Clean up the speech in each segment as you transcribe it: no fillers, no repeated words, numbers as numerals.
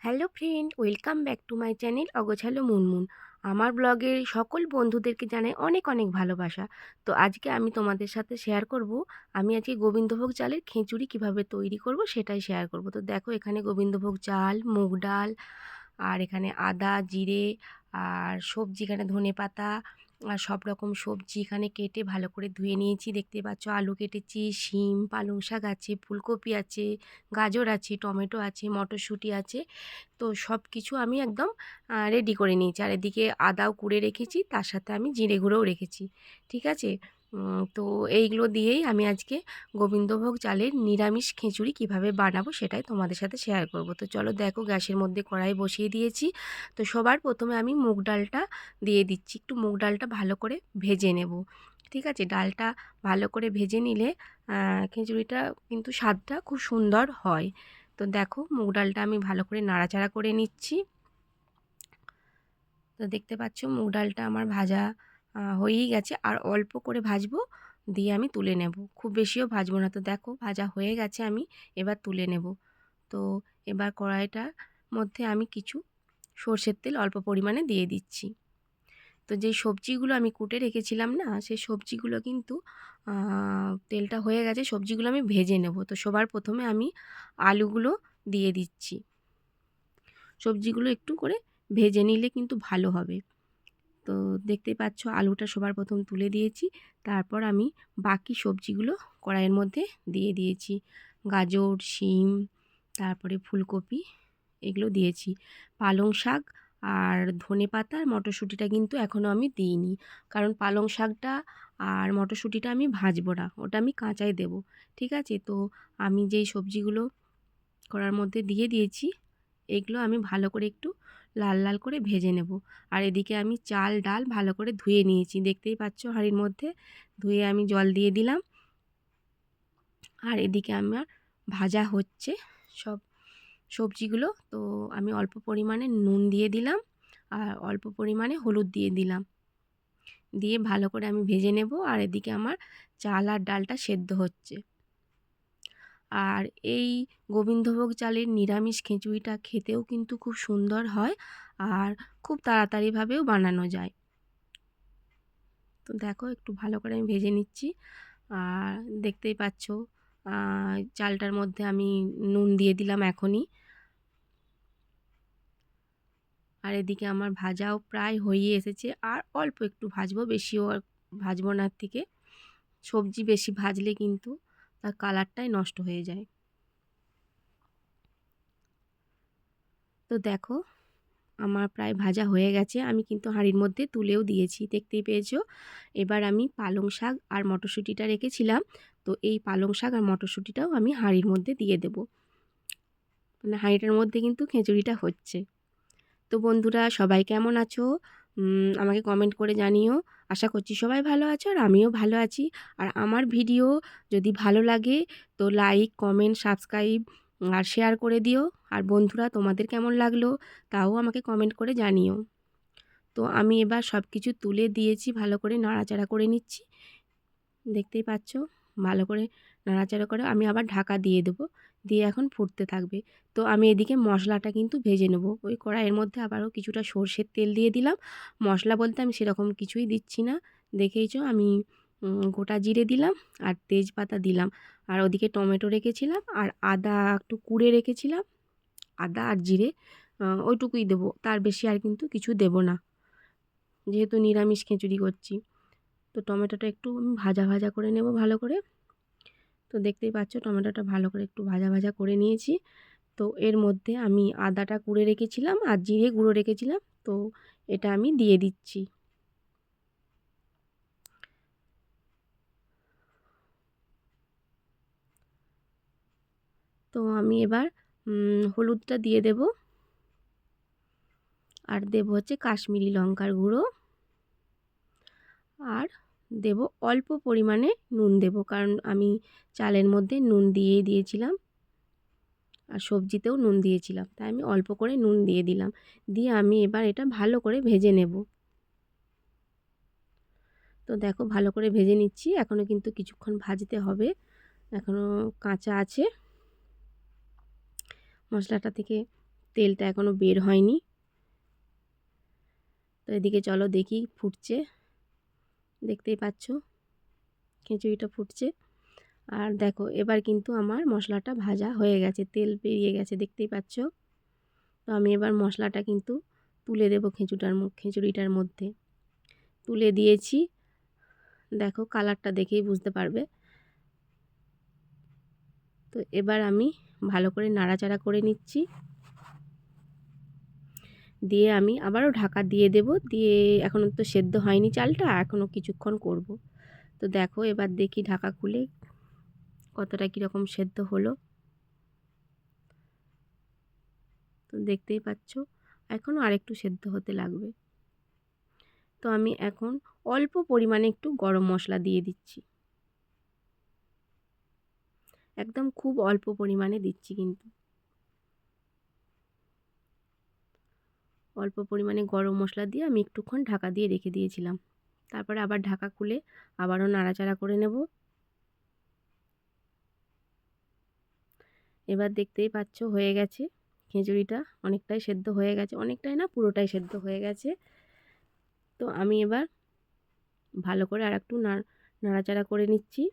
Hello friend, welcome back to my channel অগোছালো মুনমুন। আমার ব্লগের সকল বন্ধুদেরকে জানাই অনেক অনেক ভালোবাসা। তো আজকে আমি তোমাদের সাথে শেয়ার করব, আমি আজকে গোবিন্দভোগ চালের খিচুড়ি কিভাবে তৈরি করব সেটাই শেয়ার করব। তো দেখো, এখানে গোবিন্দভোগ চাল, মুগ ডাল, আর এখানে আদা, জিরে, আর সবজি, এখানে ধনেপাতা আর সব রকম সবজি এখানে কেটে ভালো করে ধুয়ে নিয়েছি। দেখতে পাচ্ছ আলু কেটেছি, শিম, পালং শাক আছে, ফুলকপি আছে, গাজর আছে, টমেটো আছে, মটরশুঁটি আছে। তো সব কিছু আমি একদম রেডি করে নিয়েছি। আর এদিকে আদাও কুড়ে রেখেছি, তার সাথে আমি জিরে গুঁড়োও রেখেছি। ঠিক আছে। তো এইগুলো দিয়েই আমি আজকে গোবিন্দভোগ চালের নিরামিষ খিচুড়ি কিভাবে বানাবো সেটাই তোমাদের সাথে শেয়ার করব। তো চলো দেখো, গ্যাসের মধ্যে কড়াই বসিয়ে দিয়েছি। তো সবার প্রথমে আমি মুগ ডালটা দিয়ে দিচ্ছি। একটু মুগ ডালটা ভালো করে ভেজে নেব। ঠিক আছে, ডালটা ভালো করে ভেজে নিলে খিচুড়িটা কিন্তু স্বাদটা খুব সুন্দর হয়। তো দেখো, মুগ ডালটা আমি ভালো করে নাড়াচাড়া করে নিচ্ছি। তো দেখতে পাচ্ছ মুগ ডালটা আমার ভাজা হয়েই গেছে, আর অল্প করে ভাজবো, দিয়ে আমি তুলে নেব। খুব বেশিও ভাজবো না। তো দেখো ভাজা হয়ে গেছে, আমি এবার তুলে নেব। তো এবার কড়াইটার মধ্যে আমি কিছু সর্ষের তেল অল্প পরিমাণে দিয়ে দিচ্ছি। তো যেই সবজিগুলো আমি কুটে রেখেছিলাম না, সেই সবজিগুলো কিন্তু তেলটা হয়ে গেছে, সবজিগুলো আমি ভেজে নেব। তো সবার প্রথমে আমি আলুগুলো দিয়ে দিচ্ছি। সবজিগুলো একটু করে ভেজে নিলে কিন্তু ভালো হবে। তো দেখতেই পাচ্ছ আলুটা সবার প্রথম তুলে দিয়েছি। তারপর আমি বাকি সবজিগুলো কড়াইয়ের মধ্যে দিয়ে দিয়েছি। গাজর, শিম, তারপরে ফুলকপি, এগুলো দিয়েছি। পালং শাক আর ধনেপাতা আর মটরশুঁটিটা কিন্তু এখনও আমি দিইনি, কারণ পালং শাকটা আর মটরশুঁটিটা আমি ভাজবো না, ওটা আমি কাঁচাই দেব। ঠিক আছে। তো আমি যেই সবজিগুলো কড়ার মধ্যে দিয়ে দিয়েছি, এগুলো আমি ভালো করে একটু লাল লাল করে ভেজে নেব। আর এদিকে আমি চাল ডাল ভালো করে ধুয়ে নিয়েছি, দেখতেই পাচ্ছ হাঁড়ির মধ্যে ধুয়ে আমি জল দিয়ে দিলাম। আর এদিকে আমার ভাজা হচ্ছে সব সবজিগুলো। তো আমি অল্প পরিমাণে নুন দিয়ে দিলাম, আর অল্প পরিমাণে হলুদ দিয়ে দিলাম, দিয়ে ভালো করে আমি ভেজে নেব। আর এদিকে আমার চাল আর ডালটা সেদ্ধ হচ্ছে। আর এই গোবিন্দভোগ চালের নিরামিষ খিচুড়িটা খেতেও কিন্তু খুব সুন্দর হয়, আর খুব তাড়াতাড়িভাবেও বানানো যায়। তো দেখো একটু ভালো করে আমি ভেজে নিচ্ছি। আর দেখতেই পাচ্ছ চালটার মধ্যে আমি নুন দিয়ে দিলাম এখনই। আর এদিকে আমার ভাজাও প্রায় হয়ে এসেছে, আর অল্প একটু ভাজবো, বেশিও আর ভাজবো না। থেকে সবজি বেশি ভাজলে কিন্তু তার কালারটাই নষ্ট হয়ে যায়। তো দেখো আমার প্রায় ভাজা হয়ে গেছে, আমি কিন্তু হাঁড়ির মধ্যে তুলেও দিয়েছি, দেখতেই পেয়েছো। এবার আমি পালং শাক আর মটরশুঁটিটা রেখেছিলাম, তো এই পালং শাক আর মটরশুঁটিটাও আমি হাঁড়ির মধ্যে দিয়ে দেব। মানে হাঁড়িটার মধ্যে কিন্তু খিচুড়িটা হচ্ছে। তো বন্ধুরা সবাই কেমন আছো আমাকে কমেন্ট করে জানিও। আশা করছি সবাই ভালো আছো, আর আমিও ভালো আছি। আর আমার ভিডিও যদি ভালো লাগে তো লাইক, কমেন্ট, সাবস্ক্রাইব আর শেয়ার করে দিও। আর বন্ধুরা তোমাদের কেমন লাগলো তাও আমাকে কমেন্ট করে জানিও। তো আমি এবার সব কিছু তুলে দিয়েছি, ভালো করে নাড়াচাড়া করে নিচ্ছি। দেখতেই পাচ্ছ ভালো করে নাড়াচাড়া করে আমি আবার ঢাকা দিয়ে দেবো, দিয়ে এখন ফুটতে থাকবে। তো আমি এদিকে মশলাটা কিন্তু ভেজে নেব। ওই কড়াইয়ের মধ্যে আবারও কিছুটা সর্ষের তেল দিয়ে দিলাম। মশলা বলতে আমি সেরকম কিছুই দিচ্ছি না, দেখেইছো। আমি গোটা জিরে দিলাম আর তেজপাতা দিলাম, আর ওদিকে টমেটো রেখেছিলাম, আর আদা একটু কুড়ে রেখেছিলাম। আদা আর জিরে ওইটুকুই দেবো, তার বেশি আর কিন্তু কিছু দেব না, যেহেতু নিরামিষ খিচুড়ি করছি। তো টমেটোটা একটু আমি ভাজা ভাজা করে নেব ভালো করে। তো দেখতেই পাচ্ছ টমেটোটা ভালো করে একটু ভাজা ভাজা করে নিয়েছি। তো এর মধ্যে আমি আদাটা কুড়ে রেখেছিলাম আর জিরে গুঁড়ো রেখেছিলাম, তো এটা আমি দিয়ে দিচ্ছি। তো আমি এবার হলুদটা দিয়ে দেব, আর দেব হচ্ছে কাশ্মীরি লঙ্কার গুঁড়ো, আর দেব অল্প পরিমাণে নুন দেব, কারণ আমি চালের মধ্যে নুন দিয়েই দিয়েছিলাম, আর সবজিতেও নুন দিয়েছিলাম, তাই আমি অল্প করে নুন দিয়ে দিলাম। দিয়ে আমি এবার এটা ভালো করে ভেজে নেব। তো দেখো ভালো করে ভেজে নিচ্ছি, এখনও কিন্তু কিছুক্ষণ ভাজতে হবে, এখনও কাঁচা আছে। মশলাটা থেকে তেলটা এখনও বের হয়নি। তো এদিকে চলো দেখি ফুটছে, দেখতেই পাচ্ছ খিচুড়িটা ফুটছে। আর দেখো এবার কিন্তু আমার মশলাটা ভাজা হয়ে গেছে, তেল বেরিয়ে গেছে, দেখতেই পাচ্ছ। তো আমি এবার মশলাটা কিন্তু তুলে দেবো খিচুড়িটার মধ্যে। তুলে দিয়েছি, দেখো কালারটা দেখেই বুঝতে পারবে। তো এবার আমি ভালো করে নাড়াচাড়া করে নিচ্ছি, দিয়ে আমি আবারও ঢাকা দিয়ে দেব। দিয়ে এখনও তো সেদ্ধ হয়নি চালটা, এখনও কিছুক্ষণ করব। তো দেখো এবার দেখি ঢাকা খুলে কতটা কীরকম সেদ্ধ হলো। তো দেখতেই পাচ্ছ এখনও আরেকটু সেদ্ধ হতে লাগবে। তো আমি এখন অল্প পরিমাণে একটু গরম মশলা দিয়ে দিচ্ছি, একদম খুব অল্প পরিমাণে দিচ্ছি, কিন্তু অল্প পরিমাণে গরম মশলা দিয়ে আমি একটুক্ষণ ঢাকা দিয়ে রেখে দিয়েছিলাম। তারপরে আবার ঢাকা খুলে আবারও নাড়াচাড়া করে নেব। এবার দেখতেই পাচ্ছ হয়ে গেছে খিচুড়িটা, অনেকটাই সেদ্ধ হয়ে গেছে, অনেকটাই না পুরোটাই সেদ্ধ হয়ে গেছে। তো আমি এবার ভালো করে আর একটু নাড়াচাড়া করে নিচ্ছি।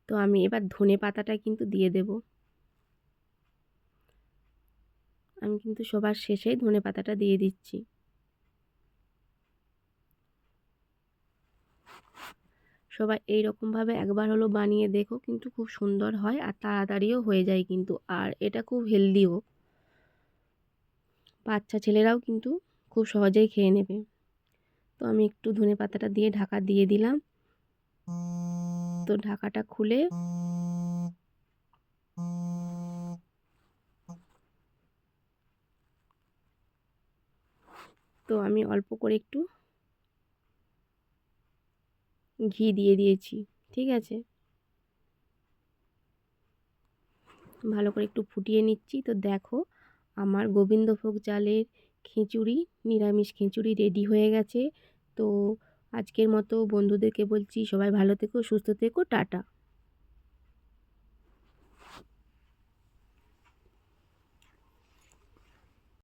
তো আমি এবার ধনে পাতাটা কিন্তু দিয়ে দেব। আমি কিন্তু সবার শেষেই ধনে পাতাটা দিয়ে দিচ্ছি। সবাই এই রকমভাবে একবার হলো বানিয়ে দেখো, কিন্তু খুব সুন্দর হয় আর তাড়াতাড়িও হয়ে যায় কিন্তু, আর এটা খুব হেলদিও। বাচ্চা ছেলেরাও কিন্তু খুব সহজেই খেয়ে নেবে। তো আমি একটু ধনে পাতাটা দিয়ে ঢাকা দিয়ে দিলাম। তো ঢাকাটা খুলে তো আমি অল্প করে একটু ঘি দিয়ে দিয়েছি, ঠিক আছে। ভালো করে একটু ফুটিয়ে নিচ্ছি। তো দেখো আমার গোবিন্দভোগ চালের খিচুড়ি, নিরামিষ খিচুড়ি রেডি হয়ে গেছে। তো আজকের মতো বন্ধুদেরকে বলছি সবাই ভালো থেকো, সুস্থ থেকো, টাটা।